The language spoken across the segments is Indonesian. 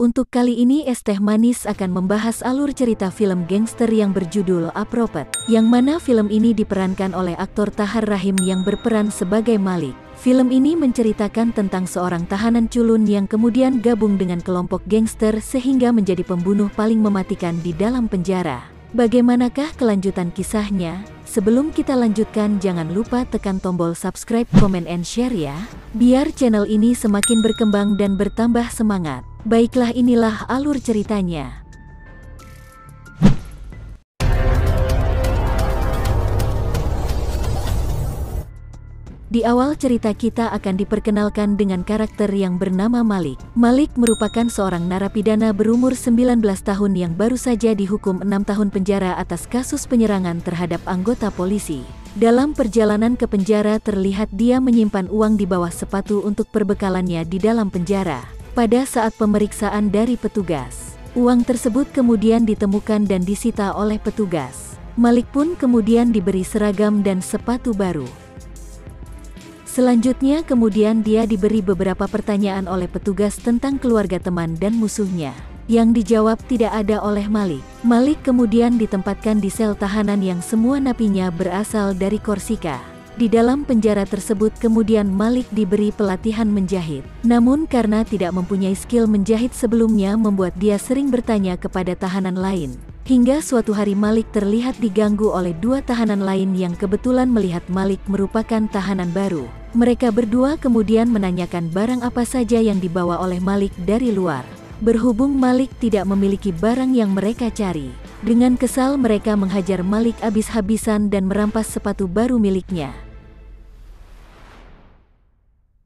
Untuk kali ini Es Teh Manis akan membahas alur cerita film gangster yang berjudul Apropet, yang mana film ini diperankan oleh aktor Tahar Rahim yang berperan sebagai Malik. Film ini menceritakan tentang seorang tahanan culun yang kemudian gabung dengan kelompok gangster sehingga menjadi pembunuh paling mematikan di dalam penjara. Bagaimanakah kelanjutan kisahnya? Sebelum kita lanjutkan, jangan lupa tekan tombol subscribe, comment, and share ya, biar channel ini semakin berkembang dan bertambah semangat. Baiklah, inilah alur ceritanya. Di awal cerita kita akan diperkenalkan dengan karakter yang bernama Malik. Malik merupakan seorang narapidana berumur 19 tahun yang baru saja dihukum 6 tahun penjara atas kasus penyerangan terhadap anggota polisi. Dalam perjalanan ke penjara terlihat dia menyimpan uang di bawah sepatu untuk perbekalannya di dalam penjara. Pada saat pemeriksaan dari petugas, uang tersebut kemudian ditemukan dan disita oleh petugas. Malik pun kemudian diberi seragam dan sepatu baru. Selanjutnya kemudian dia diberi beberapa pertanyaan oleh petugas tentang keluarga teman dan musuhnya, yang dijawab tidak ada oleh Malik. Malik kemudian ditempatkan di sel tahanan yang semua napinya berasal dari Korsika. Di dalam penjara tersebut kemudian Malik diberi pelatihan menjahit. Namun karena tidak mempunyai skill menjahit sebelumnya membuat dia sering bertanya kepada tahanan lain. Hingga suatu hari Malik terlihat diganggu oleh dua tahanan lain yang kebetulan melihat Malik merupakan tahanan baru. Mereka berdua kemudian menanyakan barang apa saja yang dibawa oleh Malik dari luar. Berhubung Malik tidak memiliki barang yang mereka cari, dengan kesal mereka menghajar Malik habis-habisan dan merampas sepatu baru miliknya.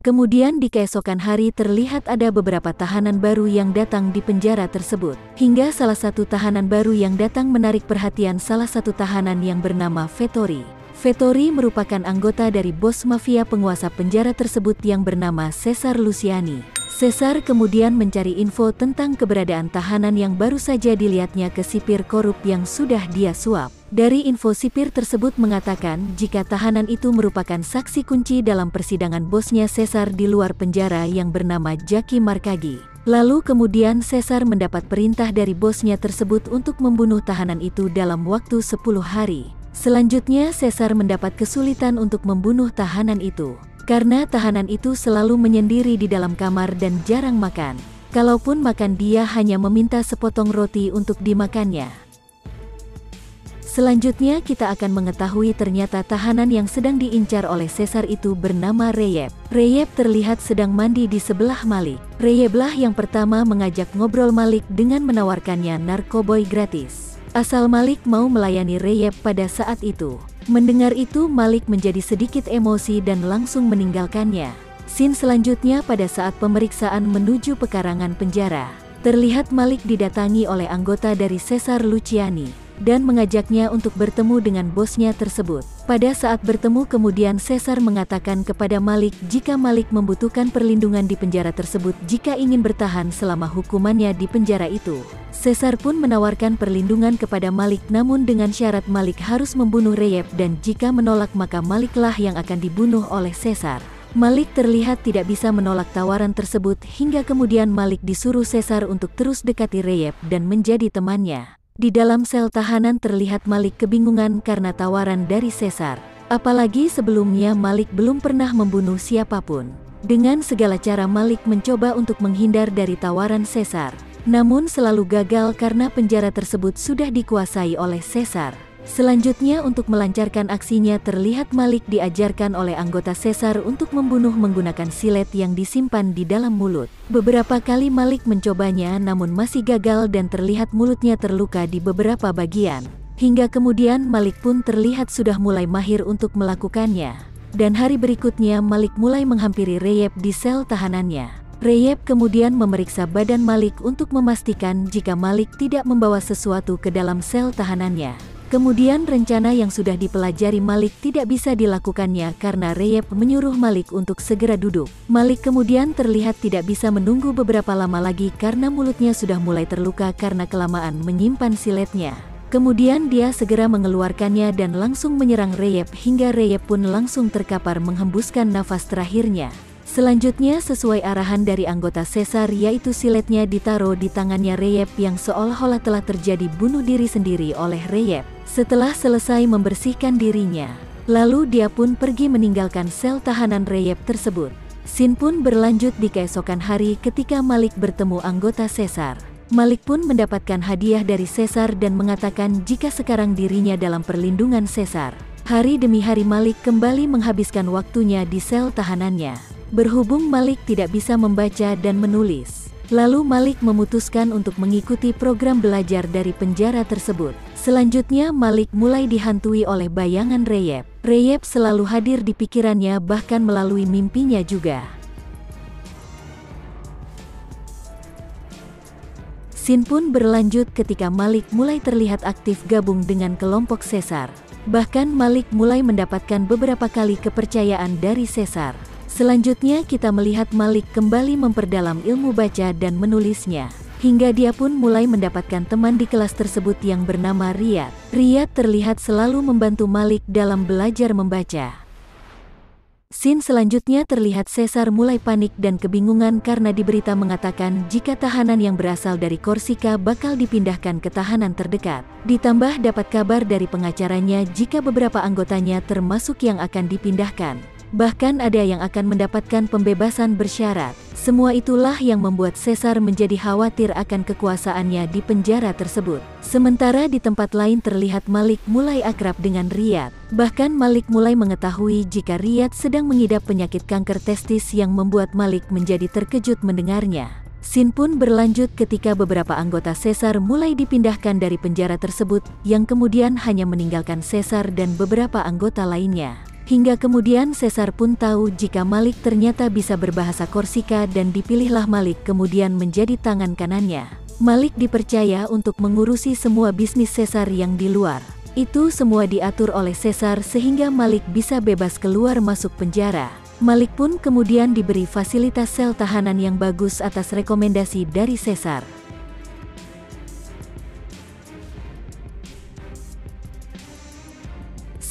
Kemudian di keesokan hari terlihat ada beberapa tahanan baru yang datang di penjara tersebut. Hingga salah satu tahanan baru yang datang menarik perhatian salah satu tahanan yang bernama Vettori. Vettori merupakan anggota dari bos mafia penguasa penjara tersebut yang bernama Cesar Luciani. Cesar kemudian mencari info tentang keberadaan tahanan yang baru saja dilihatnya ke sipir korup yang sudah dia suap. Dari info sipir tersebut mengatakan jika tahanan itu merupakan saksi kunci dalam persidangan bosnya Cesar di luar penjara yang bernama Jaki Markagi. Lalu kemudian Cesar mendapat perintah dari bosnya tersebut untuk membunuh tahanan itu dalam waktu 10 hari. Selanjutnya Cesar mendapat kesulitan untuk membunuh tahanan itu, karena tahanan itu selalu menyendiri di dalam kamar dan jarang makan. Kalaupun makan dia hanya meminta sepotong roti untuk dimakannya. Selanjutnya kita akan mengetahui ternyata tahanan yang sedang diincar oleh Cesar itu bernama Reyep. Reyep terlihat sedang mandi di sebelah Malik. Reyeplah yang pertama mengajak ngobrol Malik dengan menawarkannya narkoboy gratis. Asal Malik mau melayani Reyep pada saat itu. Mendengar itu Malik menjadi sedikit emosi dan langsung meninggalkannya. Scene selanjutnya pada saat pemeriksaan menuju pekarangan penjara. Terlihat Malik didatangi oleh anggota dari Cesar Luciani dan mengajaknya untuk bertemu dengan bosnya tersebut. Pada saat bertemu kemudian Cesar mengatakan kepada Malik jika Malik membutuhkan perlindungan di penjara tersebut jika ingin bertahan selama hukumannya di penjara itu. Cesar pun menawarkan perlindungan kepada Malik namun dengan syarat Malik harus membunuh Reyep dan jika menolak maka Maliklah yang akan dibunuh oleh Cesar. Malik terlihat tidak bisa menolak tawaran tersebut hingga kemudian Malik disuruh Cesar untuk terus dekati Reyep dan menjadi temannya. Di dalam sel tahanan terlihat Malik kebingungan karena tawaran dari Cesar. Apalagi sebelumnya Malik belum pernah membunuh siapapun. Dengan segala cara Malik mencoba untuk menghindar dari tawaran Cesar. Namun selalu gagal karena penjara tersebut sudah dikuasai oleh Cesar. Selanjutnya untuk melancarkan aksinya terlihat Malik diajarkan oleh anggota Cesar untuk membunuh menggunakan silet yang disimpan di dalam mulut. Beberapa kali Malik mencobanya namun masih gagal dan terlihat mulutnya terluka di beberapa bagian. Hingga kemudian Malik pun terlihat sudah mulai mahir untuk melakukannya. Dan hari berikutnya Malik mulai menghampiri Reyep di sel tahanannya. Reyep kemudian memeriksa badan Malik untuk memastikan jika Malik tidak membawa sesuatu ke dalam sel tahanannya. Kemudian rencana yang sudah dipelajari Malik tidak bisa dilakukannya karena Reyep menyuruh Malik untuk segera duduk. Malik kemudian terlihat tidak bisa menunggu beberapa lama lagi karena mulutnya sudah mulai terluka karena kelamaan menyimpan siletnya. Kemudian dia segera mengeluarkannya dan langsung menyerang Reyep hingga Reyep pun langsung terkapar menghembuskan nafas terakhirnya. Selanjutnya sesuai arahan dari anggota sesar yaitu siletnya ditaruh di tangannya Reyep yang seolah-olah telah terjadi bunuh diri sendiri oleh Reyep. Setelah selesai membersihkan dirinya, lalu dia pun pergi meninggalkan sel tahanan Reyep tersebut. Scene pun berlanjut di keesokan hari ketika Malik bertemu anggota sesar. Malik pun mendapatkan hadiah dari sesar dan mengatakan jika sekarang dirinya dalam perlindungan sesar. Hari demi hari Malik kembali menghabiskan waktunya di sel tahanannya. Berhubung Malik tidak bisa membaca dan menulis, lalu Malik memutuskan untuk mengikuti program belajar dari penjara tersebut. Selanjutnya Malik mulai dihantui oleh bayangan Reyep. Reyep selalu hadir di pikirannya bahkan melalui mimpinya juga. Scene pun berlanjut ketika Malik mulai terlihat aktif gabung dengan kelompok sesar. Bahkan Malik mulai mendapatkan beberapa kali kepercayaan dari sesar. Selanjutnya kita melihat Malik kembali memperdalam ilmu baca dan menulisnya. Hingga dia pun mulai mendapatkan teman di kelas tersebut yang bernama Riyad. Riyad terlihat selalu membantu Malik dalam belajar membaca. Scene selanjutnya terlihat Sesar mulai panik dan kebingungan karena diberita mengatakan jika tahanan yang berasal dari Korsika bakal dipindahkan ke tahanan terdekat. Ditambah dapat kabar dari pengacaranya jika beberapa anggotanya termasuk yang akan dipindahkan. Bahkan ada yang akan mendapatkan pembebasan bersyarat. Semua itulah yang membuat Sesar menjadi khawatir akan kekuasaannya di penjara tersebut. Sementara di tempat lain terlihat Malik mulai akrab dengan Riyad. Bahkan Malik mulai mengetahui jika Riyad sedang mengidap penyakit kanker testis yang membuat Malik menjadi terkejut mendengarnya. Scene pun berlanjut ketika beberapa anggota Sesar mulai dipindahkan dari penjara tersebut, yang kemudian hanya meninggalkan Sesar dan beberapa anggota lainnya. Hingga kemudian Sesar pun tahu jika Malik ternyata bisa berbahasa Korsika dan dipilihlah Malik kemudian menjadi tangan kanannya. Malik dipercaya untuk mengurusi semua bisnis Sesar yang di luar. Itu semua diatur oleh Sesar sehingga Malik bisa bebas keluar masuk penjara. Malik pun kemudian diberi fasilitas sel tahanan yang bagus atas rekomendasi dari Sesar.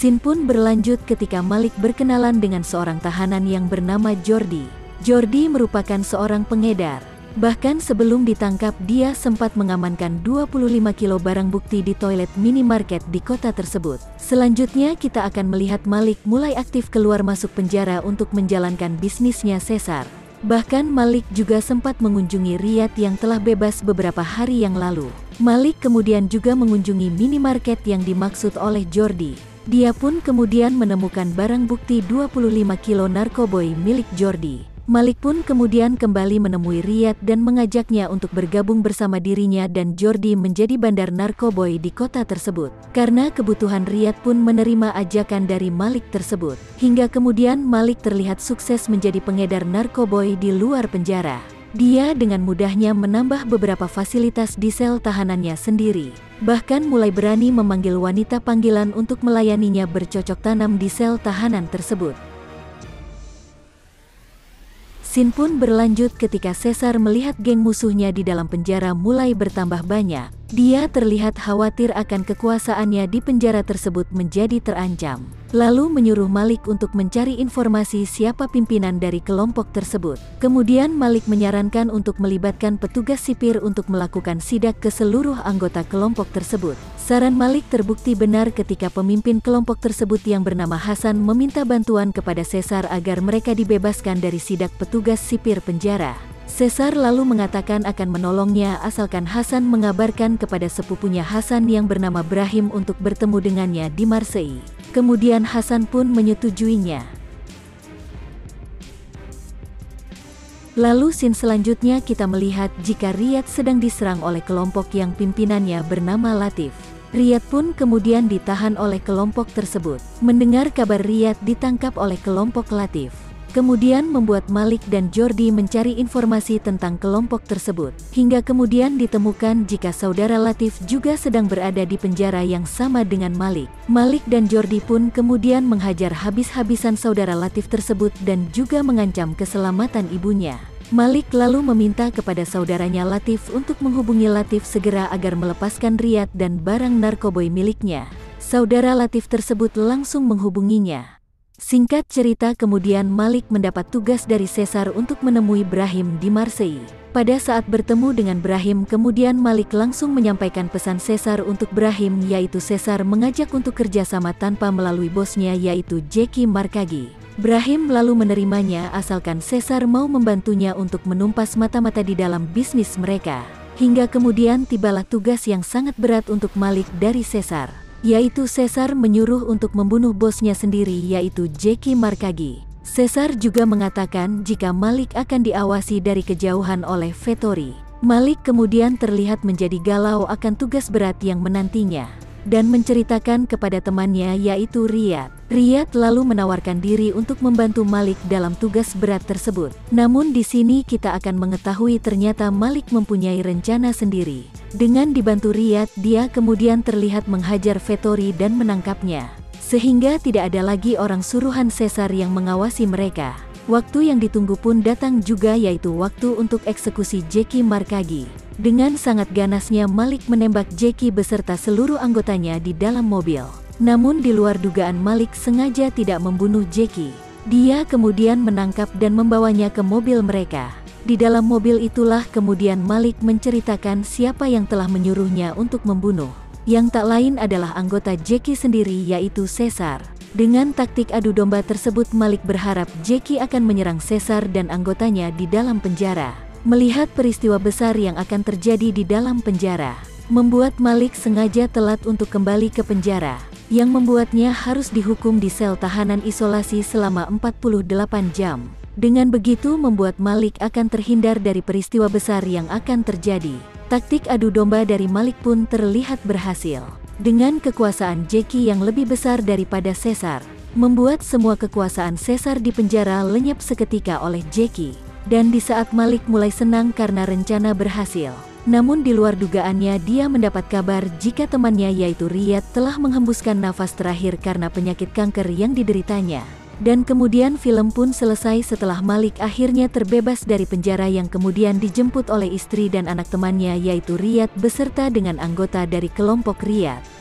Scene pun berlanjut ketika Malik berkenalan dengan seorang tahanan yang bernama Jordi. Jordi merupakan seorang pengedar. Bahkan sebelum ditangkap dia sempat mengamankan 25 kilo barang bukti di toilet minimarket di kota tersebut. Selanjutnya kita akan melihat Malik mulai aktif keluar masuk penjara untuk menjalankan bisnisnya Sesar. Bahkan Malik juga sempat mengunjungi Riyad yang telah bebas beberapa hari yang lalu. Malik kemudian juga mengunjungi minimarket yang dimaksud oleh Jordi. Dia pun kemudian menemukan barang bukti 25 kilo narkoboy milik Jordi. Malik pun kemudian kembali menemui Riyad dan mengajaknya untuk bergabung bersama dirinya dan Jordi menjadi bandar narkoboy di kota tersebut. Karena kebutuhan Riyad pun menerima ajakan dari Malik tersebut. Hingga kemudian Malik terlihat sukses menjadi pengedar narkoboy di luar penjara. Dia dengan mudahnya menambah beberapa fasilitas di sel tahanannya sendiri. Bahkan mulai berani memanggil wanita panggilan untuk melayaninya bercocok tanam di sel tahanan tersebut. Scene pun berlanjut ketika Sesar melihat geng musuhnya di dalam penjara mulai bertambah banyak. Dia terlihat khawatir akan kekuasaannya di penjara tersebut menjadi terancam. Lalu menyuruh Malik untuk mencari informasi siapa pimpinan dari kelompok tersebut. Kemudian Malik menyarankan untuk melibatkan petugas sipir untuk melakukan sidak ke seluruh anggota kelompok tersebut. Saran Malik terbukti benar ketika pemimpin kelompok tersebut yang bernama Hasan meminta bantuan kepada Sesar agar mereka dibebaskan dari sidak petugas sipir penjara. Sesar lalu mengatakan akan menolongnya asalkan Hasan mengabarkan kepada sepupunya Hasan yang bernama Brahim untuk bertemu dengannya di Marseille. Kemudian Hasan pun menyetujuinya. Lalu scene selanjutnya kita melihat jika Riyad sedang diserang oleh kelompok yang pimpinannya bernama Latif. Riyad pun kemudian ditahan oleh kelompok tersebut. Mendengar kabar Riyad ditangkap oleh kelompok Latif, kemudian membuat Malik dan Jordi mencari informasi tentang kelompok tersebut. Hingga kemudian ditemukan jika saudara Latif juga sedang berada di penjara yang sama dengan Malik. Malik dan Jordi pun kemudian menghajar habis-habisan saudara Latif tersebut dan juga mengancam keselamatan ibunya. Malik lalu meminta kepada saudaranya Latif untuk menghubungi Latif segera agar melepaskan Riyad dan barang narkoboy miliknya. Saudara Latif tersebut langsung menghubunginya. Singkat cerita, kemudian Malik mendapat tugas dari Caesar untuk menemui Brahim di Marseille. Pada saat bertemu dengan Brahim, kemudian Malik langsung menyampaikan pesan Caesar untuk Brahim, yaitu Caesar mengajak untuk kerjasama tanpa melalui bosnya, yaitu Jackie Markagi. Brahim lalu menerimanya asalkan Caesar mau membantunya untuk menumpas mata-mata di dalam bisnis mereka. Hingga kemudian tibalah tugas yang sangat berat untuk Malik dari Caesar, yaitu Caesar menyuruh untuk membunuh bosnya sendiri, yaitu Jackie Markagi. Caesar juga mengatakan jika Malik akan diawasi dari kejauhan oleh Vettori. Malik kemudian terlihat menjadi galau akan tugas berat yang menantinya, dan menceritakan kepada temannya, yaitu Riyad. Riyad lalu menawarkan diri untuk membantu Malik dalam tugas berat tersebut. Namun di sini kita akan mengetahui ternyata Malik mempunyai rencana sendiri. Dengan dibantu Riyad, dia kemudian terlihat menghajar Vettori dan menangkapnya, sehingga tidak ada lagi orang suruhan Caesar yang mengawasi mereka. Waktu yang ditunggu pun datang juga, yaitu waktu untuk eksekusi Jackie Markagi. Dengan sangat ganasnya Malik menembak Jackie beserta seluruh anggotanya di dalam mobil. Namun di luar dugaan, Malik sengaja tidak membunuh Jackie. Dia kemudian menangkap dan membawanya ke mobil mereka. Di dalam mobil itulah kemudian Malik menceritakan siapa yang telah menyuruhnya untuk membunuh. Yang tak lain adalah anggota Jackie sendiri, yaitu Caesar. Dengan taktik adu domba tersebut, Malik berharap Jackie akan menyerang Caesar dan anggotanya di dalam penjara. Melihat peristiwa besar yang akan terjadi di dalam penjara, membuat Malik sengaja telat untuk kembali ke penjara, yang membuatnya harus dihukum di sel tahanan isolasi selama 48 jam. Dengan begitu membuat Malik akan terhindar dari peristiwa besar yang akan terjadi. Taktik adu domba dari Malik pun terlihat berhasil. Dengan kekuasaan Jackie yang lebih besar daripada Caesar, membuat semua kekuasaan Caesar di penjara lenyap seketika oleh Jackie. Dan di saat Malik mulai senang karena rencana berhasil, namun di luar dugaannya dia mendapat kabar jika temannya, yaitu Riyad, telah menghembuskan nafas terakhir karena penyakit kanker yang dideritanya. Dan kemudian film pun selesai setelah Malik akhirnya terbebas dari penjara, yang kemudian dijemput oleh istri dan anak temannya, yaitu Riyad beserta dengan anggota dari kelompok Riyad.